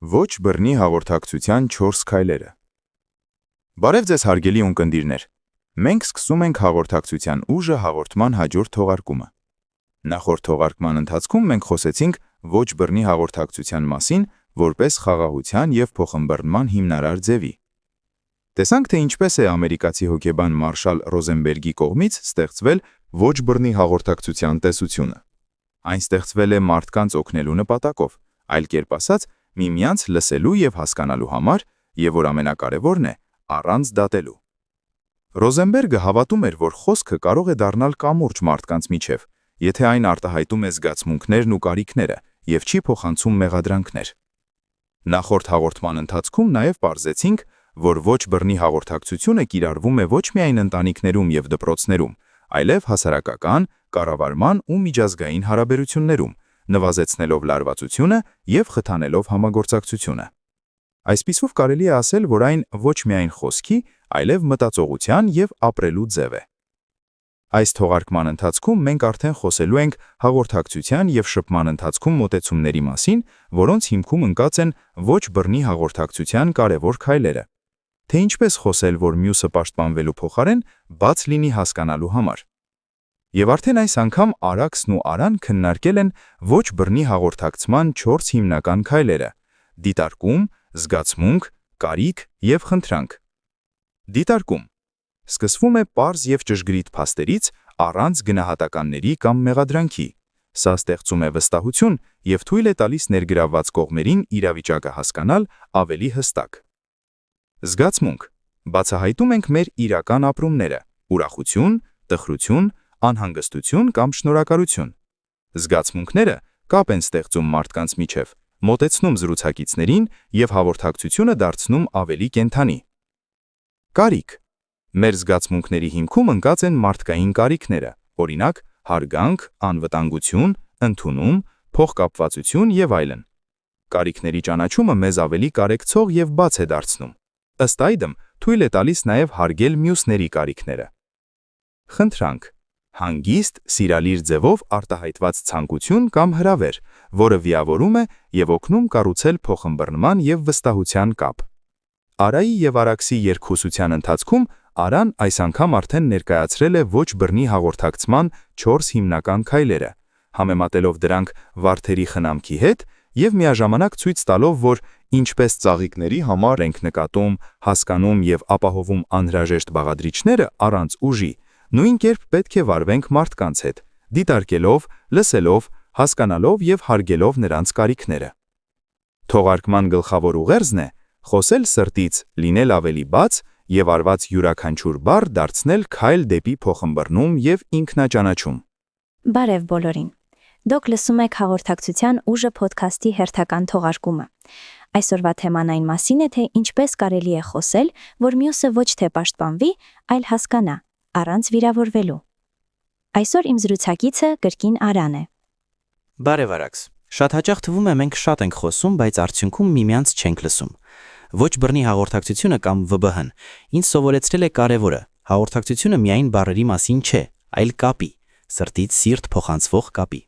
Ոչ բռնի հաղորդակցության 4 քայլերը։ Բարև ձեզ հարգելի ունկնդիրներ։ Մենք սկսում ենք հաղորդակցության ուժը հաղորդման հաջորդ թողարկումը։ Նախորդ թողարկման ընթացքում մենք խոսեցինք ոչ բռնի հաղորդակցության մասին, որպես խաղաղության և փոխըմբռնման հիմնարար ձևի։ Տեսանք, թե ինչպես է ամերիկացի հոգեբան Մարշալ Ռոզենբերգի կողմից ստեղծվել ոչ բռնի հաղորդակցության տեսությունը։ Այն ստեղծվել է մարդկանց օգնելու նպատակով, այլ կերպ ասած, միմյանց լսելու և հասկանալու համար, և որ ամենակարևորն է, առանց դատելու։ Ռոզենբերգը հավատում էր, որ խոսքը կարող է դառնալ կամուրջ մարդկանց միջև, եթե այն արտահայտում է զգացմունքներն ու կարիքները և չի փոխանցում մեղադրանքներ։ Նախորդ հաղորդման ընթացքում նաև պարզեցինք, որ ոչ բռնի հաղորդակցությունը կիրառվում է ոչ միայն ընտանիքներում և դպրոցներում, այլև հասարակական, կառավարման ու միջազգային հարաբերություններում, նվազեցնելով լարվածությունը և խթանելով համագործակցությունը։ Այսպիսով կարելի է ասել, որ այն ոչ միայն խոսքի, այլև մտածողության և ապրելու ձև է։ Այս թողարկման ընթացքում մենք արդեն խոսելու ենք հաղորդակցության և շփման ընթացքում մոտեցումների մասին, որոնց հիմքում ընկած են ոչ բռնի հաղորդակցության կարևոր քայլերը, թե ինչպես խոսել, որ մյուսը պաշտպանվելու փոխարեն բաց լինի հասկանալու համար։ Եվ արդեն այս անգամ Արաքսն ու Արան քննարկել են ոչ բռնի հաղորդակցման 4 հիմնական քայլերը՝ դիտարկում, զգացմունք, կարիք և խնդրանք։ Դիտարկում սկսվում է պարզ և ճշգրիտ փաստերից, առանց գնահատականների կամ մեղադրանքի։ Սա ստեղծում է վստահություն և թույլ է տալիս ներգրավված կողմերին իրավիճակը հասկանալ ավելի հստակ։ Զգացմունք բացահայտում ենք մեր իրական ապրումները՝ ուրախություն, տխրություն, անհանգստություն կամ շնորհակալություն։ Զգացմունքները կապ են ստեղծում մարդկանց միջև, մոտեցնում զրուցակիցներին և հաղորդակցությունը դարձնում ավելի կենդանի։ Կարիք մեր զգացմունքների հիմքում ընկած են մարդկային կարիքները, օրինակ՝ հարգանք, անվտանգություն, ընդունում, փոխկապվածություն և այլն։ Կարիքների ճանաչումը մեզ ավելի կարեկցող և բաց է դարձնում։ Ըստ այդմ, թույլ է տալիս նաև հարգել մյուսների կարիքները։ Խնդրանք հանգիստ, սիրալիր ձևով արտահայտված ցանկություն կամ հրավեր, որը վիավորում է և օգնում կառուցել փոխըմբռնման և վստահության կապ։ Արայի և Արաքսի երկխոսության ընթացքում Արան այս անգամ արդեն ներկայացրել է ոչ բռնի հաղորդակցման 4 հիմնական քայլերը, համեմատելով դրանք վարդերի խնամքի հետ և միաժամանակ ցույց տալով, որ ինչպես ծաղիկների համար ենք նկատում, հասկանում և ապահովում անհրաժեշտ բաղադրիչները առանց ուժի, նույն կերպ պետք է վարվենք մարդկանց հետ, դիտարկելով, լսելով, հասկանալով և հարգելով նրանց կարիքները։ Թողարկման գլխավոր ուղերձն է խոսել սրտից, լինել ավելի բաց և արված յուրաքանչյուր բառ դարձնել քայլ դեպի փոխըմբռնում և ինքնաճանաչում։ Բարև բոլորին։ Դուք լսում եք հաղորդակցության ուժը փոդքասթի հերթական թողարկումը։ Այսօրվա թեման այն մասին է, թե ինչպես կարելի է խոսել, որ մյուսը ոչ թե պաշտպանվի, այլ հասկանա, առանց վիրավորվելու։ Այսօր իմ զրուցակիցը կրկին Արան է։ Բարև Արաքս։ Շատ հաճախ թվում է մենք շատ ենք խոսում, բայց արդյունքում միմյանց չենք լսում։ Ոչ բռնի հաղորդակցությունը կամ ՎԲՀ-ն ինձ սովորեցրել է կարևորը։ Հաղորդակցությունը միայն բառերի մասին չէ, այլ կապի, սրտից սիրտ փոխանցվող կապի։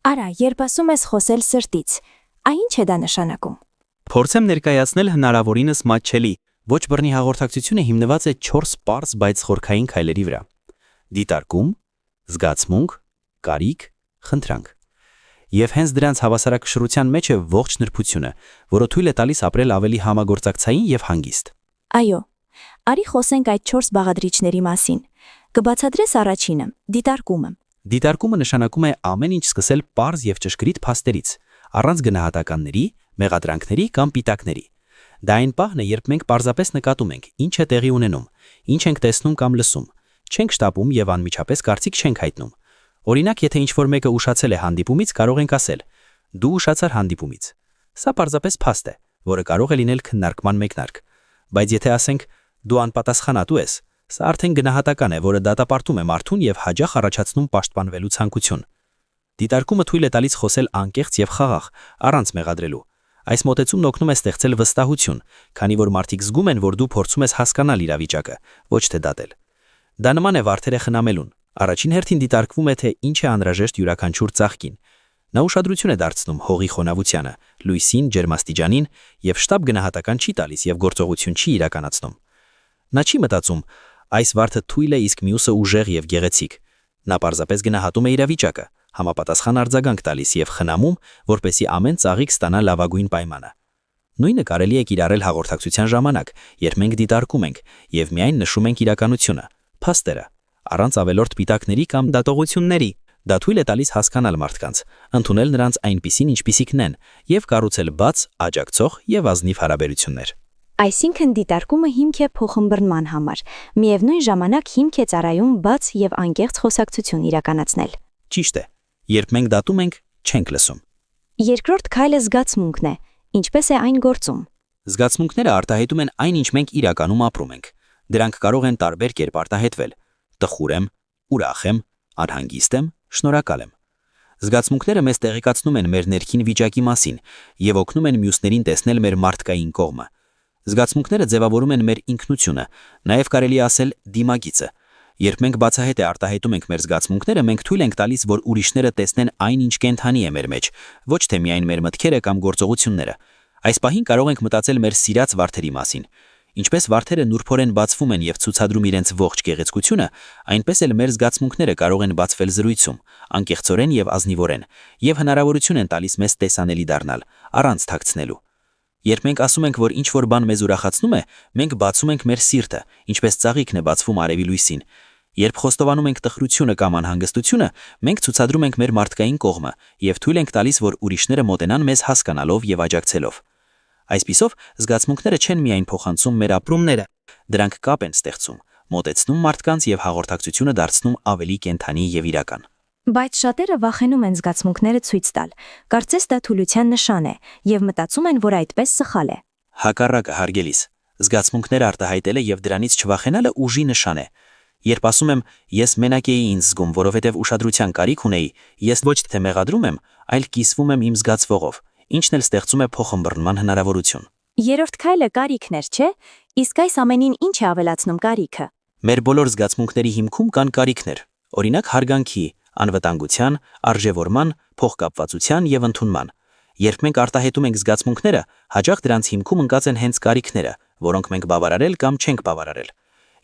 Արա, երբ ասում ես խոսել սրտից, ինչ է դա նշանակում։ Փորձեմ ներկայացնել հնարավորինս մատչելի։ Ոչ բռնի հաղորդակցությունը հիմնված է 4 պարզ, բայց խորքային քայլերի վրա։ Դիտարկում, զգացմունք, կարիք, խնդրանք։ Եվ հենց դրանց հավասարակշռության մեջ է ողջ նրբությունը, որը թույլ է տալիս ապրել ավելի համագործակցային և հանգիստ։ Այո, արի խոսենք այդ 4 բաղադրիչների մասին։ Կբացատրես առաջինը՝ դիտարկումը։ Դիտարկումը նշանակում է ամեն ինչ սկսել պարզ և ճշգրիտ փաստերից, առանց գնահատականների, մեղադրանքների կամ պիտակների։ Դա այն պահն է, երբ մենք պարզապես նկատում ենք, ինչ է տեղի ունենում, ինչ ենք տեսնում կամ լսում, չենք շտապում և անմիջապես կարծիք չենք հայտնում։ Օրինակ, եթե ինչ-որ մեկը ուշացել է հանդիպումից, կարող ենք ասել. «Դու ուշացար հանդիպումից»։ Սա պարզապես փաստ է, որը կարող է լինել քննարկման մեկնարկ։ Բայց եթե ասենք. «Դու անպատասխանատու ես», սա արդեն գնահատական է, որը դատապարտում է մարդուն և հաճախ առաջացնում պաշտպանվելու ցանկություն։ Դիտարկումը թույլ է տալիս խոսել անկեղծ և խաղաղ, առանց մեղադրելու։ Այս մոտեցումն օգնում է ստեղծել վստահություն, քանի որ մարդիկ զգում են, որ դու փորձում ես հասկանալ իրավիճակը, ոչ թե դատել։ Դա նման է վարդերը խնամելուն։ Առաջին հերթին դիտարկվում է, թե ինչ է անհրաժեշտ յուրաքանչյուր ծաղկին։ Նա ուշադրություն է դարձնում հողի խոնավությանը, լույսին, ջերմաստիճանին եւ շտապ գնահատական չի տալիս եւ գործողություն չի իրականացնում։ Նա չի մտածում, այս վարդը թույլ է, իսկ մյուսը ուժեղ եւ գեղեցիկ։ Նա պարզապես գնահատում է իրավիճակը, համապատասխան արձագանք տալիս եւ խնամում, որպեսզի ամեն ծաղիկ ստանա լավագույն պայմանը։ Նույնը կարելի է կիրառել հաղորդակցության ժամանակ, երբ մենք դիտարկում ենք եւ միայն նշում ենք իրականությունը, փաստերը, առանց ավելորդ պիտակների կամ դատողությունների։ Դա թույլ է տալիս հասկանալ մարդկանց, ընդունել նրանց այնպիսին, ինչպիսիքն են, եւ կառուցել բաց, աջակցող եւ ազնիվ հարաբերություններ։ Այսինքն դիտարկումը հիմք է փոխըմբռնման համար, միևնույն ժամանակ հիմք է ծառայում բաց եւ անկեղծ խոսակցություն իրականացնել։ Ճիշտ է։ Երբ մենք դատում ենք, չենք լսում։ Երկրորդ քայլը զգացմունքն է, ինչպես է այն գործում։ Զգացմունքները արտահայտում են այն, ինչ մենք իրականում ապրում ենք։ Դրանք կարող են տարբեր կերպ արտահայտվել. տխուր եմ, ուրախ եմ, անհանգիստ եմ, շնորհակալ եմ։ Զգացմունքները մեզ տեղեկացնում են մեր ներքին վիճակի մասին եւ օգնում են մյուսներին տեսնել մեր մարդկային կողմը։ Զգացմունքները ձևավորում են մեր ինքնությունը, նաեւ կարելի է ասել դիմագիծը։ Երբ մենք բացահայտ արտահայտում ենք մեր զգացմունքները, մենք թույլ ենք տալիս, որ ուրիշները տեսնեն այն, ինչ կենթանի է մեր մեջ, ոչ թե միայն մեր մտքերը կամ գործողությունները։ Այս պահին կարող ենք մտածել մեր սիրած վարդերի մասին։ Ինչպես վարդերը նուրբորեն բացվում են եւ ցուցադրում իրենց ողջ գեղեցկությունը, այնպես էլ մեր զգացմունքները կարող են բացվել զրույցում, անկեղծորեն եւ ազնիվորեն, եւ հնարավորություն են տալիս մեզ տեսանելի դառնալ, առանց թաքցնելու։ Երբ մենք ասում ենք, որ ինչ-որ բան մեզ ուրախացնում է, մենք բացում ենք մեր սիրտը, ինչպես ծաղիկն է բացվում արևի լույսին։ Երբ խոստովանում ենք տխրությունը կամ անհանգստությունը, մենք ցուցադրում ենք մեր մարդկային կողմը եւ թույլ ենք տալիս, որ ուրիշները մոտենան մեզ հասկանալով եւ աջակցելով։ Այսպիսով, զգացմունքները չեն միայն փոխանցում մեր ապրումները, դրանք կապ են ստեղծում, մոտեցնում մարդկանց եւ հաղորդակցությունը դարձնում ավելի կենթանի եւ իրական։ Բայց շատերը վախենում են զգացմունքները ցույց տալ։ Կարծես դա թուլության նշան է եւ մտածում են, որ այդպես սխալ է։ Հակառակը, հարգելիս, զգացմունքները արտահայտելը եւ դրանից չվախենալը ուժի նշան է։ Երբ ասում եմ, ես մենակ էի ինձ զգում, որովհետեւ ուշադրության կարիք ունեի, ես ոչ թե մեղադրում եմ, այլ կիսվում եմ իմ զգացվողով, ինչն էլ ստեղծում է փոխըմբռնման հնարավորություն։ Երրորդ քայլը կարիքներ, չէ՞։ Իսկ այս ամենին ինչ է ավելացնում կարիքը։ Մեր բոլոր զգացմունքների հիմքում կան կարիքներ, օրինակ հարգանքի, անվտանգության, արժևորման, փոխկապվածության եւ ընդունման։ Երբ մենք արտահայտում ենք զգացմունքները, հաճախ դրանց հիմքում ընկած են հենց կարիքները, որոնք մենք բավարարել կամ չենք բավարարել։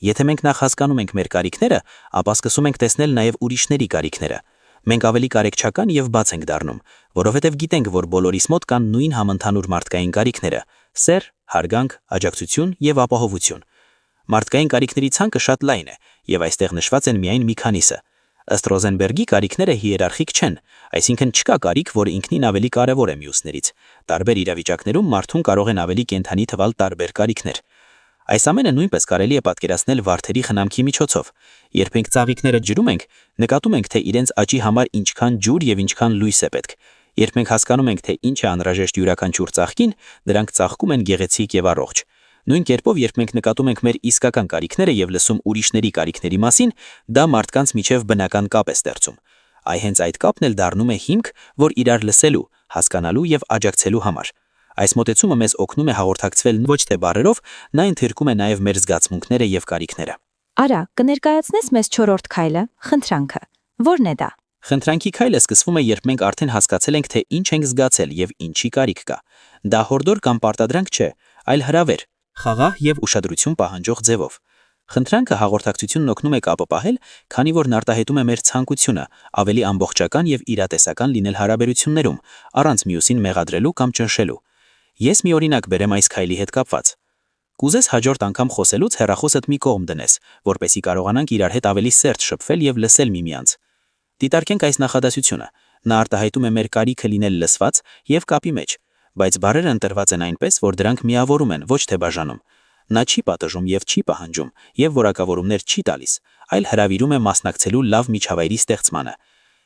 Եթե մենք նախ հասկանում ենք մեր կարիքները, ապա սկսում ենք տեսնել նաեւ ուրիշների կարիքները։ Մենք ավելի կարեկչական եւ բաց ենք դառնում, որովհետեւ գիտենք, որ բոլորիս մոտ կան նույն համընդհանուր մարդկային կարիքները՝ սեր, հարգանք, աջակցություն եւ ապահովություն։ Մարդկային կարիքների ցանկը շատ լայն է, եւ այստեղ նշված են միայն մի քանիսը։ Ըստ Ռոզենբերգի կարիքները հիերարխիկ չեն, այսինքն չկա կարիք, որը ինքնին ավելի կարևոր է մյուսներից։ Տարբեր իրավիճակներում մարդուն կարող են ավելի կենթանի թվալ տարբեր կարիքներ։ Այս ամենը նույնպես կարելի է պատկերացնել վարդերի խնամքի միջոցով։ Երբ մենք ծաղիկները ջրում ենք, նկատում ենք, թե իրենց աճի համար ինչքան ջուր եւ ինչքան լույս է պետք։ Երբ մենք հասկանում ենք, թե ինչ է անհրաժեշտ յուրաքանչյուր ծաղկին, դրանք ծաղկում են գեղեցիկ եւ առողջ։ Նույն կերպով, երբ մենք նկատում ենք մեր իսկական կարիքները եւ լսում ուրիշների կարիքների մասին, դա մարդկանց միջև բնական կապ է ստեղծում։ Հենց այդ կապն էլ դառնում է հիմք, որ իրար լսելու, հասկանալու եւ աջակցելու համար։ Այս մոտեցումը մեզ օգնում է հաղորդակցվել ոչ թե բառերով, նա ընդհերքում է նաեւ մեր զգացմունքները եւ կարիքները։ Արա, կներկայացնես մեզ 4-րդ քայլը, խնդրանքը։ Ո՞րն է դա։ Խնդրանքի քայլը սկսվում է, երբ մենք արդեն հասկացել ենք, թե ինչ ենք զգացել եւ ինչի կարիք կա։ Դա հորդոր կամ պարտադրանք չէ, այլ հրավեր, խաղաղ եւ ուշադրություն պահանջող ձևով։ Խնդրանքը հաղորդակցությունն օգնում է կապը պահել, քանի որ նա արտահայտում է մեր ցանկությունը ավելի ամբողջական եւ իրատեսական լինել հարաբերություններում, առանց մյուսին մեղադրելու կամ ճնշելու։ Ես մի օրինակ բերեմ այս քայլի հետ կապված։ Կուզես հաջորդ անգամ խոսելուց հեռախոսդ մի կողմ դնես, որպեսզի կարողանանք իրար հետ ավելի սերտ շփվել եւ լսել միմյանց։ Դիտարկենք այս նախադասությունը։ Նա արտահայտում է մեր կարիքը լինել լսված եւ կապի մեջ, բայց բառերը ընտրված են այնպես, որ դրանք միավորում են, ոչ թե բաժանում։ Նա չի պատժում եւ չի պահանջում եւ որակավորումներ չի տալիս, այլ հրավիրում է մասնակցելու լավ միջավայրի ստեղծմանը։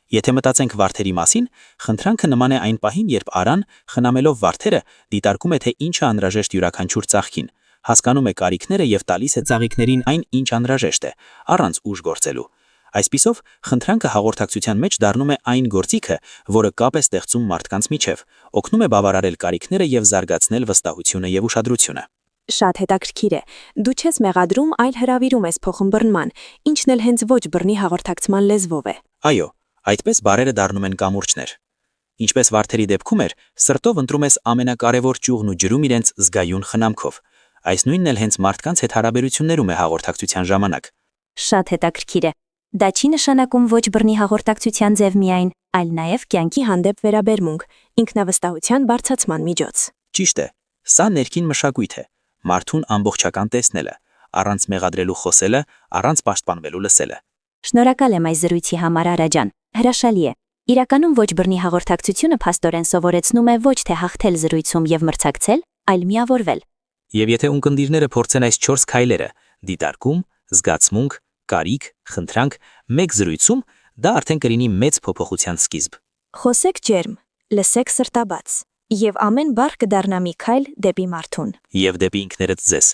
Եթե մտածենք վարդերի մասին, խնդրանքը նման է այն պահին, երբ Արան, խնամելով վարդերը, դիտարկում է, թե ինչ է անհրաժեշտ յուրաքանչյուր ծաղկին, հասկանում է կարիքները եւ տալիս է ծաղիկներին այն, ինչ անհրաժեշտ է, առանց ուժ գործելու։ Այսպիսով, խնդրանքը հաղորդակցության մեջ դառնում է այն գործիքը, որը կապ է ստեղծում մարդկանց միջև, օգնում է բավարարել կարիքները եւ զարգացնել վստահությունը եւ ուշադրությունը։ Շատ հետաքրքիր է։ Դու չես մեղադրում, այլ հրավիրում ես փոխըմբռնման, ինչն էլ հենց ոչ բռնի հաղորդակցման լեզվով է։ Այո, այդպես բառերը դառնում են կամուրջներ։ Ինչպես վարդերի դեպքում էր, սրտով ընտրում ես ամենակարևոր ճյուղն ու ջրում իրենց զգայուն խնամքով։ Այս նույնն էլ հենց մարդկանց հետ հարաբերություններում է հաղորդակցության ժամանակ։ Շատ հետաքրքիր է։ Դա չի նշանակում ոչ բռնի հաղորդակցության ձև միայն, այլ նաև կյանքի հանդեպ վերաբերմունք, ինքնավստահության բարձրացման միջոց։ Ճիշտ է, սա ներքին մշակույթ է, մարդուն ամբողջական տեսնելը, առանց մեղադրելու խոսելը, առանց պաշտպանվելու լսելը։ Շնորհակալ եմ այս զրույցի համար Արա ջան։ Հրաշալի է։ Իրականում ոչ բռնի հաղորդակցությունը փաստորեն սովորեցնում է ոչ թե հաղթել զրույցում եւ մրցակցել, այլ միավորվել։ Եվ եթե ունկնդիրները փորձեն այս 4 քայլերը՝ դիտարկում, զգացմունք, կարիք, խնդրանք, մեկ զրույցում, դա արդեն կլինի մեծ փոփոխության սկիզբ։ Խոսեք ջերմ, լսեք սրտաբաց, եւ ամեն բառ կդառնա մի քայլ դեպի մարդուն։ Եվ դեպի ինքներդ ձեզ։